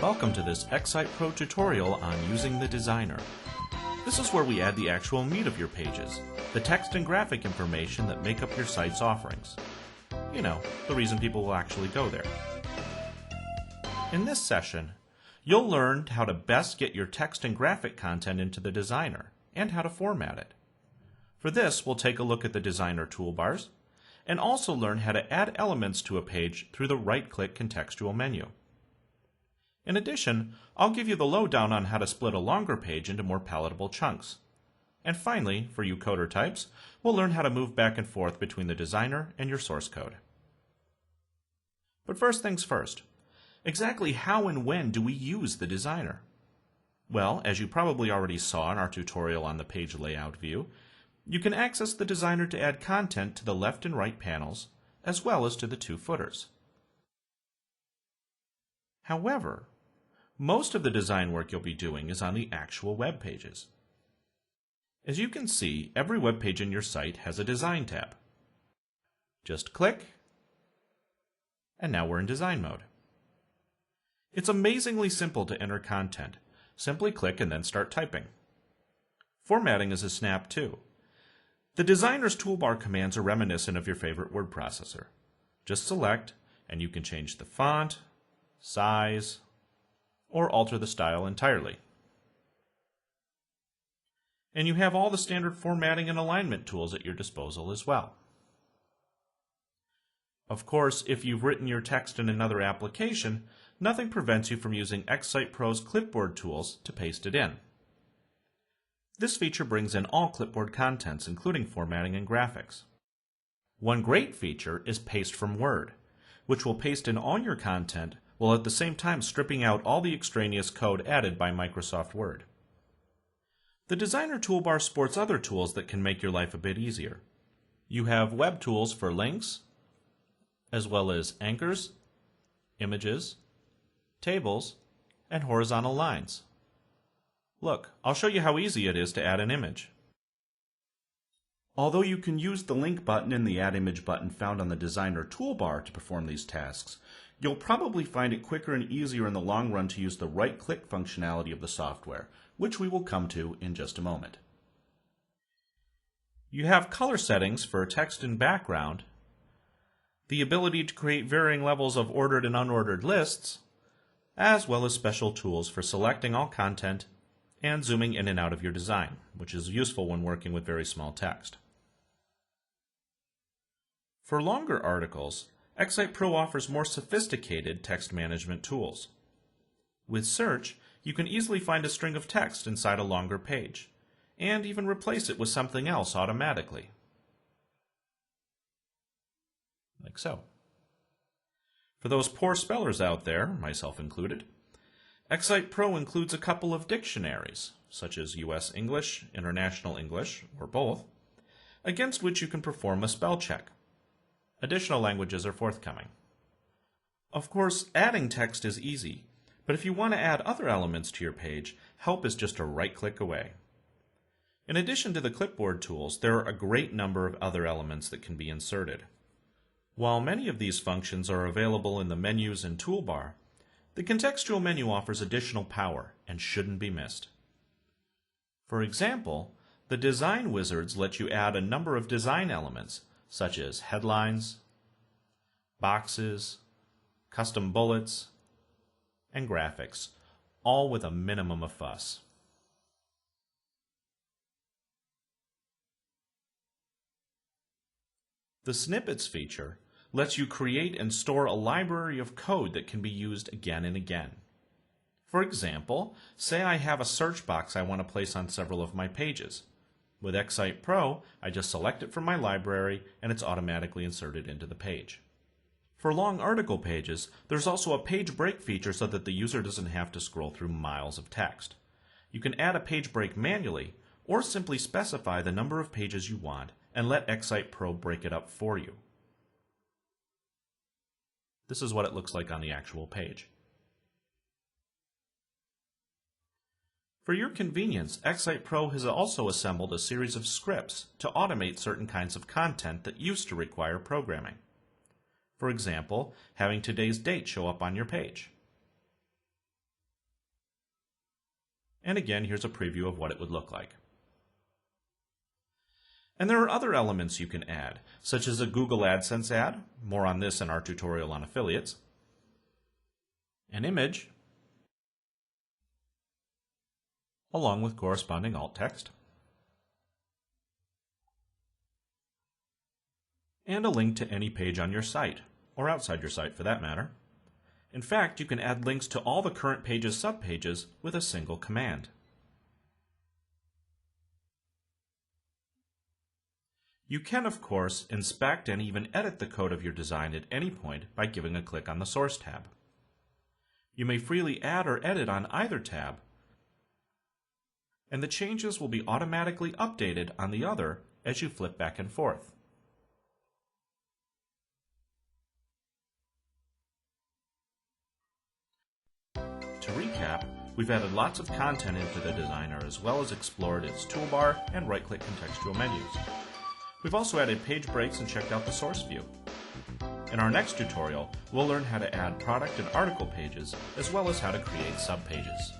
Welcome to this Excite Pro tutorial on using the Designer. This is where we add the actual meat of your pages, the text and graphic information that make up your site's offerings. You know, the reason people will actually go there. In this session, you'll learn how to best get your text and graphic content into the Designer, and how to format it. For this, we'll take a look at the Designer toolbars, and also learn how to add elements to a page through the right-click contextual menu. In addition, I'll give you the lowdown on how to split a longer page into more palatable chunks. And finally, for you coder types, we'll learn how to move back and forth between the Designer and your source code. But first things first, exactly how and when do we use the Designer? Well, as you probably already saw in our tutorial on the page layout view, you can access the Designer to add content to the left and right panels, as well as to the two footers. However, most of the design work you'll be doing is on the actual web pages. As you can see, every web page in your site has a Design tab. Just click, and now we're in design mode. It's amazingly simple to enter content. Simply click and then start typing. Formatting is a snap too. The Designer's toolbar commands are reminiscent of your favorite word processor. Just select, and you can change the font, size, or alter the style entirely. And you have all the standard formatting and alignment tools at your disposal as well. Of course, if you've written your text in another application, nothing prevents you from using Excite Pro's clipboard tools to paste it in. This feature brings in all clipboard contents, including formatting and graphics. One great feature is Paste from Word, which will paste in all your content while at the same time stripping out all the extraneous code added by Microsoft Word. The Designer toolbar sports other tools that can make your life a bit easier. You have web tools for links, as well as anchors, images, tables, and horizontal lines. Look, I'll show you how easy it is to add an image. Although you can use the link button and the add image button found on the Designer toolbar to perform these tasks, you'll probably find it quicker and easier in the long run to use the right-click functionality of the software, which we will come to in just a moment. You have color settings for text and background, the ability to create varying levels of ordered and unordered lists, as well as special tools for selecting all content and zooming in and out of your design, which is useful when working with very small text. For longer articles, Excite Pro offers more sophisticated text management tools. With search, you can easily find a string of text inside a longer page, and even replace it with something else automatically. Like so. For those poor spellers out there, myself included, Excite Pro includes a couple of dictionaries, such as US English, International English, or both, against which you can perform a spell check. Additional languages are forthcoming. Of course, adding text is easy, but if you want to add other elements to your page, help is just a right-click away. In addition to the clipboard tools, there are a great number of other elements that can be inserted. While many of these functions are available in the menus and toolbar, the contextual menu offers additional power and shouldn't be missed. For example, the design wizards let you add a number of design elements, such as headlines, boxes, custom bullets, and graphics, all with a minimum of fuss. The Snippets feature lets you create and store a library of code that can be used again and again. For example, say I have a search box I want to place on several of my pages. With Excite Pro, I just select it from my library and it's automatically inserted into the page. For long article pages, there's also a page break feature so that the user doesn't have to scroll through miles of text. You can add a page break manually, or simply specify the number of pages you want and let Excite Pro break it up for you. This is what it looks like on the actual page. For your convenience, Excite Pro has also assembled a series of scripts to automate certain kinds of content that used to require programming. For example, having today's date show up on your page. And again, here's a preview of what it would look like. And there are other elements you can add, such as a Google AdSense ad, more on this in our tutorial on affiliates, an image, along with corresponding alt text, and a link to any page on your site, or outside your site for that matter. In fact, you can add links to all the current page's subpages with a single command. You can, of course, inspect and even edit the code of your design at any point by giving a click on the Source tab. You may freely add or edit on either tab, and the changes will be automatically updated on the other as you flip back and forth. To recap, we've added lots of content into the designer as well as explored its toolbar and right-click contextual menus. We've also added page breaks and checked out the source view. In our next tutorial, we'll learn how to add product and article pages as well as how to create subpages.